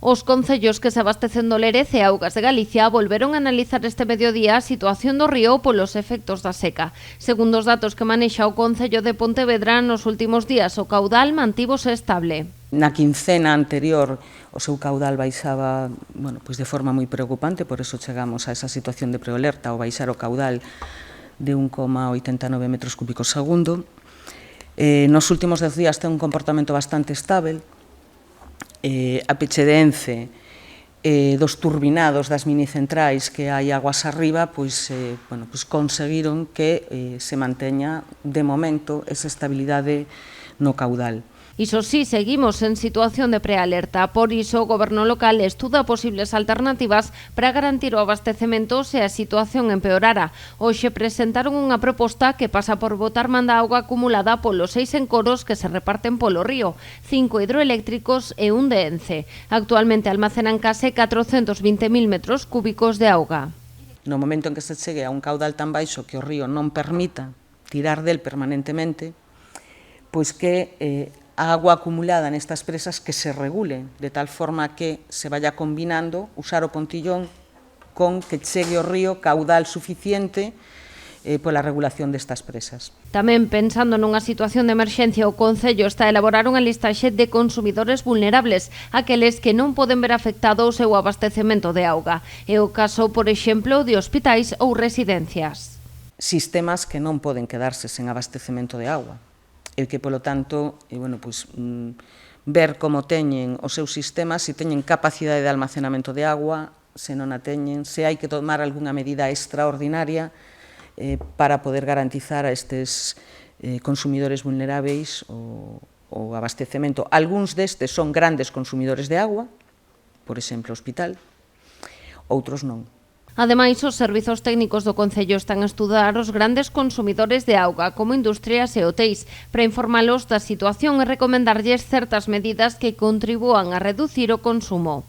Os concellos que se abastecen do Lérez e Augas de Galicia volveron a analizar este mediodía a situación do río polos efectos da seca. Segundo os datos que manexa o Concello de Pontevedra, nos últimos días o caudal mantívose estable. Na quincena anterior o seu caudal baixaba de forma moi preocupante, por eso chegamos a esa situación de prealerta, ao baixar o caudal de 1,89 metros cúbicos segundo. Nos últimos 10 días ten un comportamento bastante estável. A peche de Ence dos turbinados das minicentrais que hai aguas arriba, conseguiron que se manteña de momento esa estabilidade no caudal. Iso sí, seguimos en situación de prealerta, por iso o Goberno local estuda posibles alternativas para garantir o abastecemento se a situación empeorara. Hoxe presentaron unha proposta que pasa por botar man da auga acumulada polos 6 encoros que se reparten polo río, 5 hidroeléctricos e un de Ence. Actualmente almacenan case 420.000 metros cúbicos de auga. No momento en que se chegue a un caudal tan baixo que o río non permita tirar del permanentemente, pois que a agua acumulada nestas presas que se regule, de tal forma que se vaya combinando usar o pontillón con que chegue ao río caudal suficiente pola regulación destas presas. Tamén pensando nunha situación de emerxencia, o Concello está a elaborar unha listaxe de consumidores vulnerables, aqueles que non poden ver afectado o seu abastecemento de auga. É o caso, por exemplo, de hospitais ou residencias. Sistemas que non poden quedarse sen abastecemento de auga. E que, polo tanto, ver como teñen os seus sistemas, se teñen capacidade de almacenamento de agua, se non a teñen, se hai que tomar algunha medida extraordinaria para poder garantizar a estes consumidores vulneráveis o abastecemento. Algúns destes son grandes consumidores de agua, por exemplo, o hospital, outros non. Ademais, os servizos técnicos do Concello están a estudar os grandes consumidores de auga, como industrias e hotéis, para informalos da situación e recomendarlles certas medidas que contribúan a reducir o consumo.